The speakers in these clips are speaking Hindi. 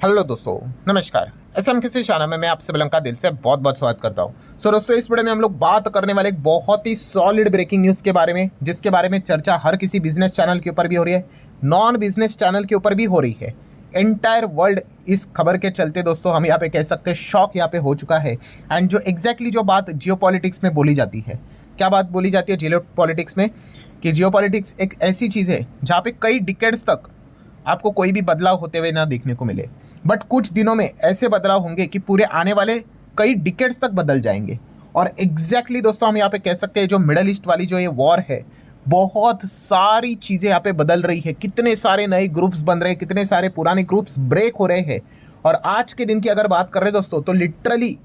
हेलो दोस्तों, नमस्कार। एसएम किसी चैनल में मैं आप सभी का दिल से बहुत बहुत स्वागत करता हूं। दोस्तों, इस वीडियो में हम लोग बात करने वाले एक बहुत ही सॉलिड ब्रेकिंग न्यूज़ के बारे में, जिसके बारे में चर्चा हर किसी बिजनेस चैनल के ऊपर भी हो रही है, नॉन बिजनेस चैनल के ऊपर भी हो रही है। एंटायर वर्ल्ड इस खबर के चलते दोस्तों हम यहाँ पे कह सकते हैं शॉक यहाँ पे हो चुका है। एंड जो एग्जैक्टली जो बात जियोपॉलिटिक्स में बोली जाती है, क्या बात बोली जाती है जियोपॉलिटिक्स में, कि जियोपॉलिटिक्स एक ऐसी चीज़ है जहाँ पे कई डिकेड्स तक आपको कोई भी बदलाव होते हुए ना देखने को मिले, बट कुछ दिनों में ऐसे बदलाव होंगे कि पूरे आने वाले कई डिकेड्स तक बदल जाएंगे। और एग्जैक्टली दोस्तों हम यहाँ पे कह सकते हैं जो मिडल ईस्ट वाली जो ये वॉर है, बहुत सारी चीज़ें यहाँ पे बदल रही है। कितने सारे नए ग्रुप्स बन रहे हैं, कितने सारे पुराने ग्रुप्स ब्रेक हो रहे हैं। और आज के दिन की अगर बात कर रहे हैं दोस्तों, तो लिटरली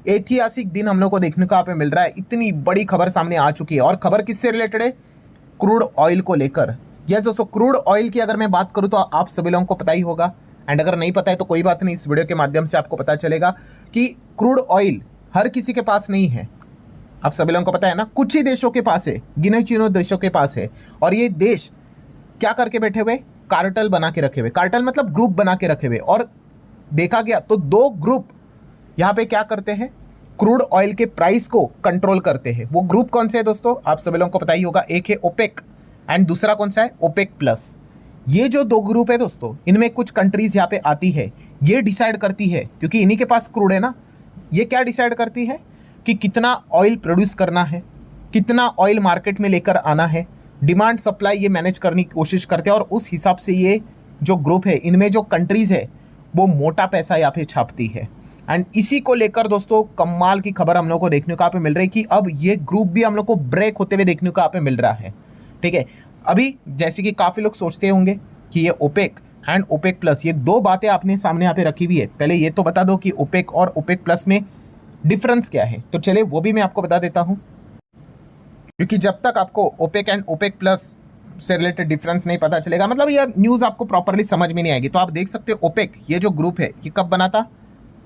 ऐतिहासिक दिन हम लोग को देखने को यहाँ पे मिल रहा है। इतनी बड़ी खबर सामने आ चुकी है और खबर किससे रिलेटेड है? क्रूड ऑयल को लेकर। यस दोस्तों, क्रूड ऑयल की अगर मैं बात करूँ तो आप सभी लोगों को पता ही होगा, एंड अगर नहीं पता है तो कोई बात नहीं, इस वीडियो के माध्यम से आपको पता चलेगा कि क्रूड ऑयल हर किसी के पास नहीं है। आप सभी लोगों को पता है ना, कुछ ही देशों के पास है, गिने चुने देशों के पास है। और ये देश क्या करके बैठे हुए? कार्टेल बना के रखे हुए। कार्टेल मतलब ग्रुप बना के रखे हुए। और देखा गया तो दो ग्रुप यहाँ पे क्या करते हैं? क्रूड ऑयल के प्राइस को कंट्रोल करते हैं। वो ग्रुप कौन से है दोस्तों? आप सभी लोगों को पता ही होगा। एक है ओपेक एंड दूसरा कौन सा है? OPEC plus. ये जो दो ग्रुप है दोस्तों, इनमें कुछ कंट्रीज यहाँ पे आती है, ये डिसाइड करती है, क्योंकि इन्हीं के पास क्रूड है ना, ये क्या डिसाइड करती है कि कितना ऑयल प्रोड्यूस करना है, कितना ऑयल मार्केट में लेकर आना है। डिमांड सप्लाई ये मैनेज करने की कोशिश करते हैं और उस हिसाब से ये जो ग्रुप है, इनमें जो कंट्रीज है वो मोटा पैसा यहाँ पे छापती है। एंड इसी को लेकर दोस्तों कमाल की खबर हम लोग को देखने को यहाँ पे मिल रही है कि अब ये ग्रुप भी हम लोग को ब्रेक होते हुए देखने को यहाँ पे मिल रहा है। ठीक है, अभी जैसे कि काफ़ी लोग सोचते होंगे कि ये ओपेक एंड ओपेक प्लस, ये दो बातें आपने सामने यहाँ पे रखी हुई है। पहले ये तो बता दो कि ओपेक और ओपेक प्लस में डिफरेंस क्या है, तो चलिए वो भी मैं आपको बता देता हूँ, क्योंकि जब तक आपको ओपेक एंड ओपेक प्लस से रिलेटेड डिफरेंस नहीं पता चलेगा, मतलब ये न्यूज़ आपको प्रॉपरली समझ में नहीं आएगी। तो आप देख सकते हो ओपेक ये जो ग्रुप है ये कब बना था?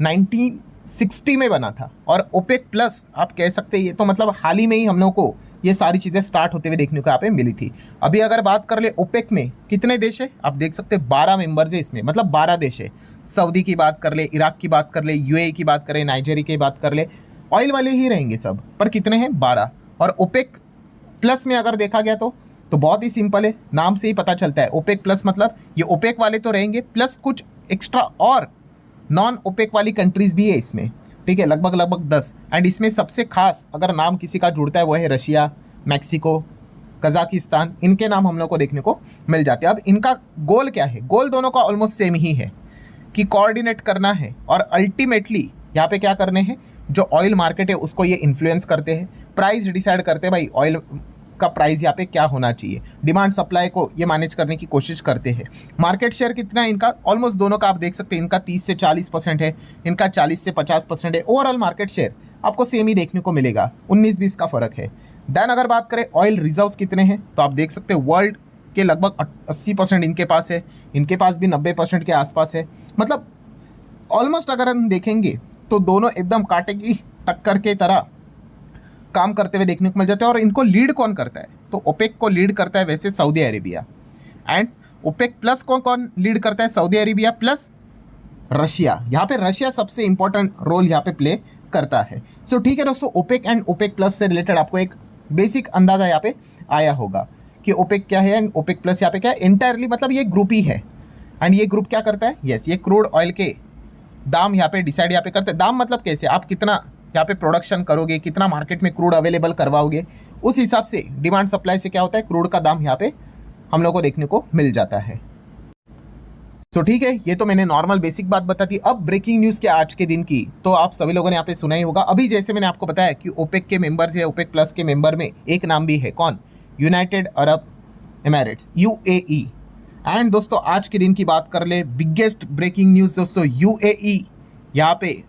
1960 में बना था। और ओपेक प्लस आप कह सकते हैं ये तो मतलब हाल ही में ही हम लोग को ये सारी चीज़ें स्टार्ट होते हुए देखने को यहाँ पे मिली थी। अभी अगर बात कर ले ओपेक में कितने देश है, आप देख सकते हैं 12 मेंबर्स है इसमें, मतलब 12 देश है। सऊदी की बात कर ले, इराक की बात कर ले, यूएई की बात करें, नाइजीरिया की बात कर ले, ऑयल वाले ही रहेंगे सब, पर कितने हैं? 12। और ओपेक प्लस में अगर देखा गया तो बहुत ही सिंपल है, नाम से ही पता चलता है। ओपेक प्लस मतलब ये ओपेक वाले तो रहेंगे, प्लस कुछ एक्स्ट्रा और नॉन ओपेक वाली कंट्रीज भी है इसमें। ठीक है, लगभग 10। एंड इसमें सबसे खास अगर नाम किसी का जुड़ता है वो है रशिया, मैक्सिको, कजाकिस्तान, इनके नाम हम लोग को देखने को मिल जाते हैं। अब इनका गोल क्या है? गोल दोनों का ऑलमोस्ट सेम ही है कि कोऑर्डिनेट करना है और अल्टीमेटली यहाँ पे क्या करने हैं, जो ऑयल मार्केट है उसको ये इन्फ्लुएंस करते हैं, प्राइस डिसाइड करते हैं, भाई ऑयल का प्राइस यहाँ पे क्या होना चाहिए, डिमांड सप्लाई को ये मैनेज करने की कोशिश करते हैं। मार्केट शेयर कितना है इनका? ऑलमोस्ट दोनों का आप देख सकते हैं, इनका 30 से 40% है, इनका 40 से 50% है। ओवरऑल मार्केट शेयर आपको सेम ही देखने को मिलेगा, 19-20 का फर्क है। देन अगर बात करें ऑयल रिजर्व्स कितने हैं, तो आप देख सकते हैं वर्ल्ड के लगभग 80% इनके पास है, इनके पास भी 90% के आसपास है। मतलब ऑलमोस्ट अगर हम देखेंगे तो दोनों एकदम कांटे की टक्कर के तरह काम करते हुए देखने को मिल जाते हैं। और इनको लीड कौन करता है? तो ओपेक को लीड करता है वैसे Saudi Arabia. And OPEC plus कौन लीड करता है? Saudi Arabia plus Russia. यहाँ पे रशिया सबसे इंपॉर्टेंट रोल यहाँ पे प्ले करता है। सो ठीक है दोस्तों, ओपेक एंड ओपेक प्लस से रिलेटेड आपको एक बेसिक अंदाजा यहाँ पे आया होगा कि ओपेक क्या है एंड ओपेक प्लस यहाँ पे क्या है। एंटायरली मतलब ये ग्रुप ही है। एंड ये ग्रुप क्या करता है? यस, ये क्रूड ऑयल के दाम यहाँ पे डिसाइड यहाँ पे करते हैं। दाम मतलब कैसे? आप कितना यहाँ पे प्रोडक्शन करोगे, कितना मार्केट में क्रूड अवेलेबल करवाओगे, उस हिसाब से डिमांड सप्लाई से क्या होता है, क्रूड का दाम यहाँ पे हम लोग को देखने को मिल जाता है। तो ठीक है, ये तो मैंने नॉर्मल बेसिक बात बता दी। अब ब्रेकिंग न्यूज़ के आज के दिन की तो आप सभी लोगों ने यहाँ पे सुना ही होगा। अभी जैसे मैंने आपको बताया कि ओपेक के मेंबर्स या ओपेक प्लस के मेंबर में एक नाम भी है, कौन? United Arab Emirates, UAE. And दोस्तों आज के दिन की बात कर ले, बिगेस्ट ब्रेकिंग न्यूज़ दोस्तों, यूएई यहाँ पे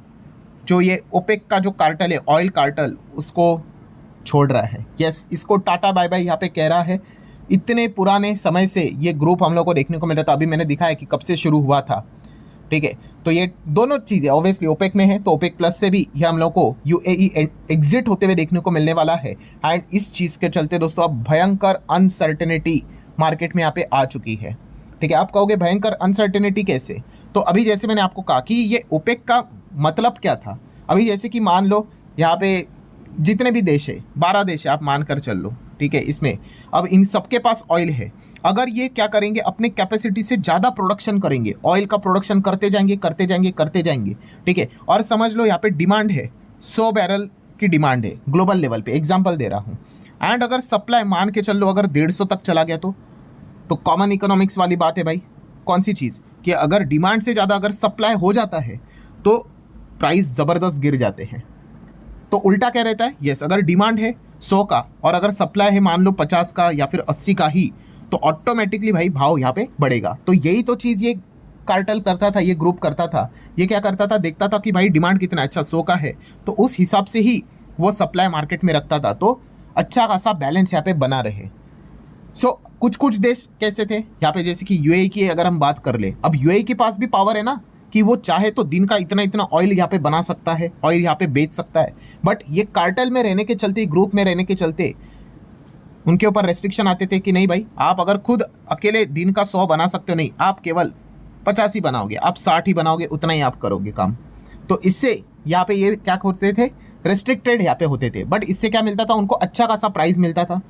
जो ये ओपेक का जो कार्टेल है, ऑयल कार्टेल, उसको छोड़ रहा है। यस, इसको टाटा बाय बाय यहाँ पे कह रहा है। इतने पुराने समय से ये ग्रुप हम लोग को देखने को मिल रहा था। अभी मैंने दिखाया कि कब से शुरू हुआ था। ठीक है, तो ये दोनों चीज़ें ऑब्वियसली ओपेक में है, तो ओपेक प्लस से भी ये हम लोग को यूएई एग्जिट होते हुए देखने को मिलने वाला है। एंड इस चीज़ के चलते दोस्तों अब भयंकर अनसर्टेनिटी मार्केट में यहाँ पे आ चुकी है। ठीक है, आप कहोगे भयंकर अनसर्टेनिटी कैसे? तो अभी जैसे मैंने आपको कहा कि ये ओपेक का मतलब क्या था। अभी जैसे कि मान लो यहाँ पे जितने भी देश है, 12 देश है, आप मान कर चल लो, ठीक है, इसमें अब इन सबके पास ऑयल है। अगर ये क्या करेंगे, अपने कैपेसिटी से ज़्यादा प्रोडक्शन करेंगे, ऑयल का प्रोडक्शन करते जाएंगे करते जाएंगे करते जाएंगे, ठीक है, और समझ लो यहाँ पे डिमांड है 100 बैरल की डिमांड है ग्लोबल लेवल पे, एग्जाम्पल दे रहा हूँ। एंड अगर सप्लाई मान के चल लो अगर 150 तक चला गया तो कॉमन इकोनॉमिक्स वाली बात है भाई, कौन सी चीज़ कि अगर डिमांड से ज़्यादा अगर सप्लाई हो जाता है तो प्राइस ज़बरदस्त गिर जाते हैं। तो उल्टा क्या रहता है, यस, अगर डिमांड है 100 का और अगर सप्लाई है मान लो 50 का या फिर 80 का ही, तो ऑटोमेटिकली भाई भाव यहाँ पे बढ़ेगा। तो यही तो चीज़ ये कार्टेल करता था, ये ग्रुप करता था। ये क्या करता था, देखता था कि भाई डिमांड कितना, अच्छा 100 का है, तो उस हिसाब से ही वो सप्लाई मार्केट में रखता था, तो अच्छा खासा बैलेंस यहाँ पे बना रहे। कुछ कुछ देश कैसे थे यहाँ पे, जैसे कि यूएई की अगर हम बात कर ले, अब यूएई के पास भी पावर है ना कि वो चाहे तो दिन का इतना इतना ऑयल यहाँ पे बना सकता है, ऑयल यहाँ पे बेच सकता है। बट ये कार्टेल में रहने के चलते, ग्रुप में रहने के चलते उनके ऊपर रेस्ट्रिक्शन आते थे कि नहीं भाई, आप अगर खुद अकेले दिन का 100 बना सकते हो नहीं, आप केवल 50 ही बनाओगे, आप 60 ही बनाओगे, उतना ही आप करोगे काम। तो इससे यहाँ पे ये क्या होते थे, रेस्ट्रिक्टेड यहाँ पे होते थे। बट इससे क्या मिलता था, उनको अच्छा खासा प्राइस मिलता था।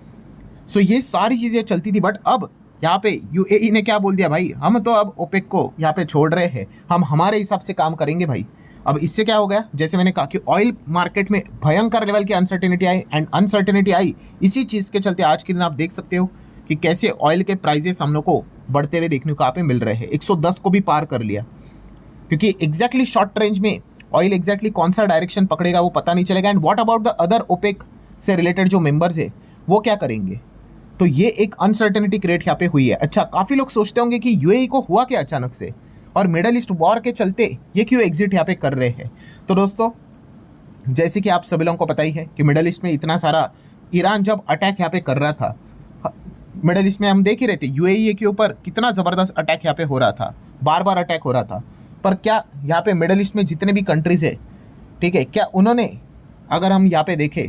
ये सारी चीज़ें चलती थी। बट अब यहाँ पे यूएई ने क्या बोल दिया, भाई हम तो अब ओपेक को यहाँ पे छोड़ रहे हैं, हम हमारे हिसाब से काम करेंगे भाई। अब इससे क्या हो गया, जैसे मैंने कहा कि ऑयल मार्केट में भयंकर लेवल की अनसर्टेनिटी आई, एंड अनसर्टेनिटी आई इसी चीज़ के चलते आज के दिन आप देख सकते हो कि कैसे ऑयल के प्राइजेस हम लोग को बढ़ते हुए देखने को यहाँ पे मिल रहे हैं। 110 को भी पार कर लिया, क्योंकि एग्जैक्टली शॉर्ट रेंज में ऑयल एग्जैक्टली कौन सा डायरेक्शन पकड़ेगा वो पता नहीं चलेगा। And what about the other OPEC से रिलेटेड जो मेंबर्स है वो क्या करेंगे, तो ये एक अनसर्टेनिटी क्रिएट यहाँ पे हुई है। अच्छा, काफ़ी लोग सोचते होंगे कि यूएई को हुआ क्या अचानक से, और मिडल ईस्ट वॉर के चलते ये क्यों एग्जिट यहाँ पे कर रहे हैं। तो दोस्तों, जैसे कि आप सभी लोगों को पता ही है कि मिडल ईस्ट में इतना सारा, ईरान जब अटैक यहाँ पे कर रहा था, मिडल ईस्ट में हम देख ही रहे थे यूएई के ऊपर कितना ज़बरदस्त अटैक यहाँ पे हो रहा था, बार बार अटैक हो रहा था। पर क्या यहाँ पे मिडल ईस्ट में जितने भी कंट्रीज़ है, ठीक है, क्या उन्होंने, अगर हम यहाँ पे देखें,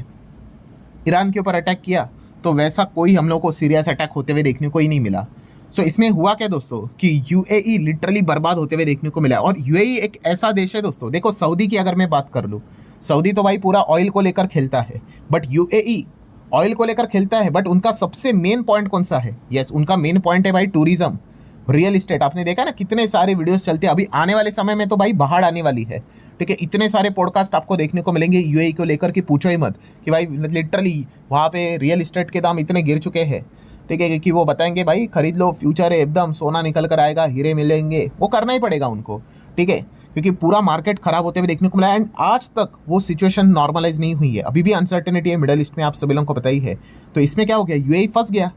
ईरान के ऊपर अटैक किया तो वैसा कोई हम लोग को सीरियस अटैक होते हुए देखने को ही नहीं मिला। इसमें हुआ क्या दोस्तों कि यूएई लिटरली बर्बाद होते हुए देखने को मिला। और यूएई एक ऐसा देश है दोस्तों, देखो सऊदी की अगर मैं बात कर लूँ, सऊदी तो भाई पूरा ऑयल को लेकर खेलता है, बट यूएई ऑयल को लेकर खेलता है, बट उनका सबसे मेन पॉइंट कौन सा है, यस, उनका मेन पॉइंट है भाई टूरिज्म, रियल इस्टेट। आपने देखा ना कितने सारे वीडियोस चलते हैं, अभी आने वाले समय में तो भाई बाहर आने वाली है, ठीक है, इतने सारे पॉडकास्ट आपको देखने को मिलेंगे यूएई को लेकर कि पूछो ही मत, कि भाई लिटरली वहाँ पे रियल इस्टेट के दाम इतने गिर चुके हैं, ठीक है, कि वो बताएंगे भाई खरीद लो, फ्यूचर है एकदम, सोना निकल कर आएगा, हीरे मिलेंगे, वो करना ही पड़ेगा उनको, ठीक है, क्योंकि पूरा मार्केट खराब होते हुए देखने को मिला। एंड आज तक वो सिचुएशन नॉर्मलाइज नहीं हुई है, अभी भी अनसर्टेनिटी है मिडल ईस्ट में, आप सभी लोगों को पता ही है। तो इसमें क्या हो गया, यूएई फंस गया,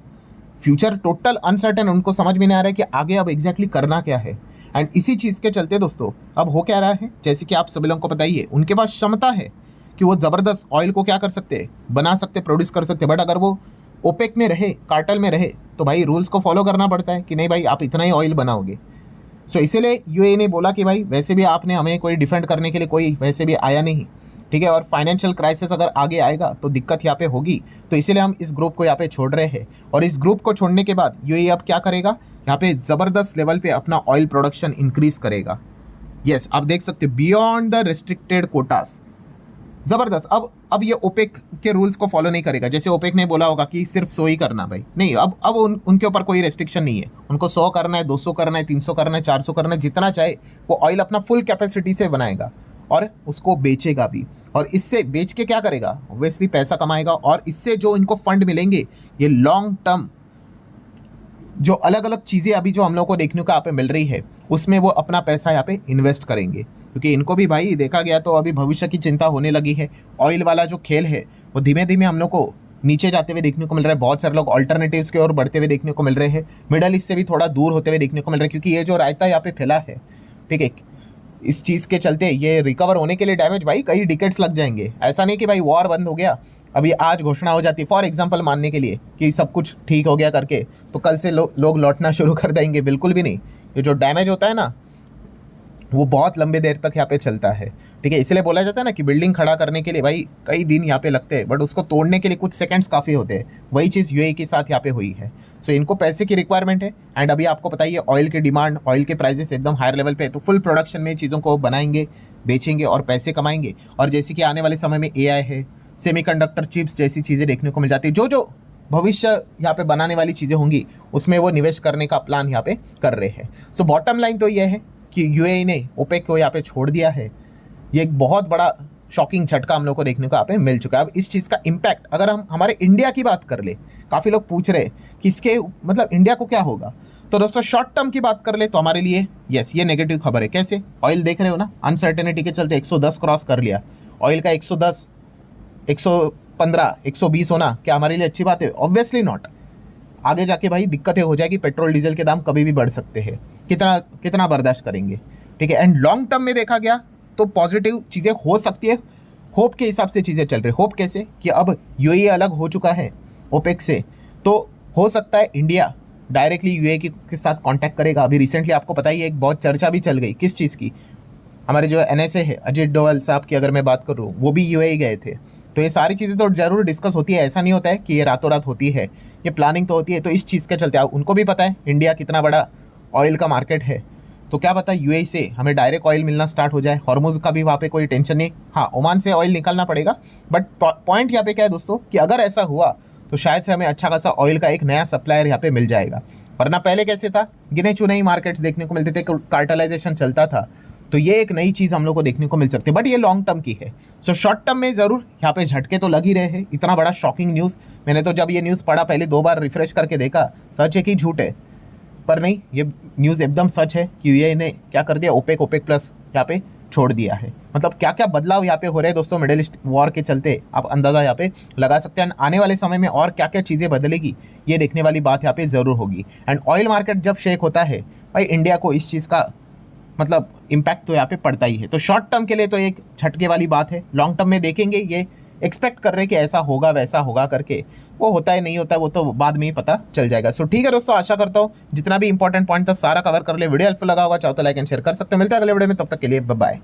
फ्यूचर टोटल अनसर्टेन, उनको समझ में नहीं आ रहा है कि आगे अब एग्जैक्टली करना क्या है। एंड इसी चीज़ के चलते दोस्तों अब हो क्या रहा है, जैसे कि आप सभी लोगों को पता ही है, उनके पास क्षमता है कि वो ज़बरदस्त ऑयल को क्या कर सकते हैं, बना सकते, प्रोड्यूस कर सकते, बट अगर वो ओपेक में रहे, कार्टेल में रहे, तो भाई रूल्स को फॉलो करना पड़ता है कि नहीं भाई आप इतना ही ऑयल बनाओगे। इसीलिए यूएई ने बोला कि भाई वैसे भी आपने हमें कोई डिफेंड करने के लिए कोई वैसे भी आया नहीं, ठीक है, और फाइनेंशियल क्राइसिस अगर आगे आएगा तो दिक्कत यहाँ पे होगी, तो इसीलिए हम इस ग्रुप को यहाँ पे छोड़ रहे हैं। और इस ग्रुप को छोड़ने के बाद यूएई अब क्या करेगा, यहाँ पे ज़बरदस्त लेवल पे अपना ऑयल प्रोडक्शन इंक्रीज करेगा। यस, आप देख सकते हो बियॉन्ड द रेस्ट्रिक्टेड कोटास, ज़बरदस्त। अब ये ओपेक के रूल्स को फॉलो नहीं करेगा, जैसे ओपेक ने बोला होगा कि सिर्फ 100 ही करना भाई, नहीं, अब उनके ऊपर कोई रेस्ट्रिक्शन नहीं है, उनको 100 करना है, 200 करना है, 300 करना है, 400 करना है, जितना चाहे वो ऑयल अपना फुल कैपेसिटी से बनाएगा और उसको बेचेगा भी। और इससे बेच के क्या करेगा, ऑब्वियसली पैसा कमाएगा, और इससे जो इनको फंड मिलेंगे, ये लॉन्ग टर्म जो अलग अलग चीज़ें अभी जो हम लोग को देखने को यहाँ पे मिल रही है, उसमें वो अपना पैसा यहाँ पे इन्वेस्ट करेंगे, क्योंकि इनको भी भाई देखा गया तो अभी भविष्य की चिंता होने लगी है। ऑयल वाला जो खेल है वो धीमे धीमे हम लोग को नीचे जाते हुए देखने को मिल रहा है, बहुत सारे लोग ऑल्टरनेटिव्स की ओर बढ़ते हुए देखने को मिल रहे हैं, मिडल ईस्ट से भी थोड़ा दूर होते हुए देखने को मिल रहा है, क्योंकि ये जो रायता यहाँ पे फैला है, ठीक है, इस चीज़ के चलते ये रिकवर होने के लिए डैमेज भाई कई डिकेड्स लग जाएंगे। ऐसा नहीं कि भाई वॉर बंद हो गया, अभी आज घोषणा हो जाती है फॉर एग्जांपल मानने के लिए कि सब कुछ ठीक हो गया करके, तो कल से लोग लौटना शुरू कर देंगे, बिल्कुल भी नहीं। ये जो डैमेज होता है ना, वो बहुत लंबे देर तक यहाँ पे चलता है। ठीक है, इसलिए बोला जाता है ना कि बिल्डिंग खड़ा करने के लिए भाई कई दिन यहाँ पे लगते हैं, बट उसको तोड़ने के लिए कुछ सेकंड्स काफ़ी होते हैं। वही चीज़ यूएई के साथ यहाँ पे हुई है। सो इनको पैसे की रिक्वायरमेंट है, एंड अभी आपको पता ही है ऑयल की डिमांड, ऑयल के प्राइसेस एकदम हायर लेवल पे है, तो फुल प्रोडक्शन में चीज़ों को बनाएंगे, बेचेंगे और पैसे कमाएंगे। और जैसे कि आने वाले समय में एआई है, सेमीकंडक्टर चिप्स जैसी चीज़ें देखने को मिल जाती है, जो जो भविष्य यहाँ पे बनाने वाली चीज़ें होंगी उसमें वो निवेश करने का प्लान यहाँ पे कर रहे हैं। सो बॉटम लाइन तो ये है कि यूएई ने ओपेक को यहाँ पे छोड़ दिया है। ये एक बहुत बड़ा शॉकिंग झटका हम लोग को देखने को यहाँ पे मिल चुका है। अब इस चीज़ का इम्पैक्ट अगर हम हमारे इंडिया की बात कर ले, काफ़ी लोग पूछ रहे कि इसके मतलब इंडिया को क्या होगा, तो दोस्तों शॉर्ट टर्म की बात कर ले तो हमारे लिए यस ये नेगेटिव खबर है। कैसे? ऑयल देख रहे हो ना, अनसर्टेनिटी के चलते 110 क्रॉस कर लिया। ऑयल का 110, 115, 120 होना क्या हमारे लिए अच्छी बात है? Obviously not. आगे जाके भाई दिक्कतें हो जाएगी, पेट्रोल डीजल के दाम कभी भी बढ़ सकते हैं, कितना कितना बर्दाश्त करेंगे। ठीक है, एंड लॉन्ग टर्म में देखा गया तो पॉजिटिव चीज़ें हो सकती है। होप के हिसाब से चीज़ें चल रही। होप कैसे? कि अब यूएई अलग हो चुका है ओपेक से, तो हो सकता है इंडिया डायरेक्टली यूएई के साथ कांटेक्ट करेगा। अभी रिसेंटली आपको पता ही है एक बहुत चर्चा भी चल गई, किस चीज़ की? हमारे जो एनएसए है अजीत डोवाल साहब की अगर मैं बात करूँ, वो भी यूएई गए थे। तो ये सारी चीज़ें तो जरूर डिस्कस होती है, ऐसा नहीं होता है कि ये रातों रात होती है, ये प्लानिंग तो होती है। तो इस चीज़ के चलते उनको भी पता है इंडिया कितना बड़ा ऑयल का मार्केट है, तो क्या पता यूएई से हमें डायरेक्ट ऑयल मिलना स्टार्ट हो जाए। हॉर्मुज का भी वहाँ पे कोई टेंशन नहीं। हाँ, ओमान से ऑयल निकालना पड़ेगा, बट पॉइंट यहाँ पे क्या है दोस्तों कि अगर ऐसा हुआ तो शायद से हमें अच्छा खासा ऑयल का एक नया सप्लायर यहाँ पे मिल जाएगा। वरना पहले कैसे था, गिने चुने ही मार्केट्स देखने को मिलते थे, कार्टेलाइजेशन चलता था। तो ये एक नई चीज़ हम लोग को देखने को मिल सकती है, बट ये लॉन्ग टर्म की है। सो शॉर्ट टर्म में ज़रूर यहाँ पे झटके तो लग ही रहे हैं। इतना बड़ा शॉकिंग न्यूज़, मैंने तो जब ये न्यूज़ पढ़ा पहले 2 बार रिफ्रेश करके देखा, सच है कि झूठ है, पर नहीं, ये न्यूज़ एकदम सच है कि यूएई ने क्या कर दिया, ओपेक प्लस यहाँ पे छोड़ दिया है। मतलब क्या क्या बदलाव यहाँ पे हो रहे हैं दोस्तों मिडिल ईस्ट वॉर के चलते, आप अंदाज़ा यहाँ पे लगा सकते हैं। आने वाले समय में और क्या क्या चीज़ें बदलेगी ये देखने वाली बात यहाँ पे ज़रूर होगी। एंड ऑयल मार्केट जब शेक होता है भाई, इंडिया को इस चीज़ का मतलब इम्पैक्ट तो यहाँ पे पड़ता ही है। तो शॉर्ट टर्म के लिए तो एक झटके वाली बात है, लॉन्ग टर्म में देखेंगे, ये एक्सपेक्ट कर रहे हैं कि ऐसा होगा वैसा होगा करके, वो होता है नहीं होता है वो तो बाद में ही पता चल जाएगा। सो ठीक है दोस्तों, आशा करता हूँ जितना भी इंपॉर्टेंट पॉइंट था सारा कवर कर ले। वीडियो हेल्पफुल लगा होगा, चाहो तो लाइक एंड शेयर कर सकते हो। मिलते हैं अगले वीडियो में, तब तक के लिए बाय बाय।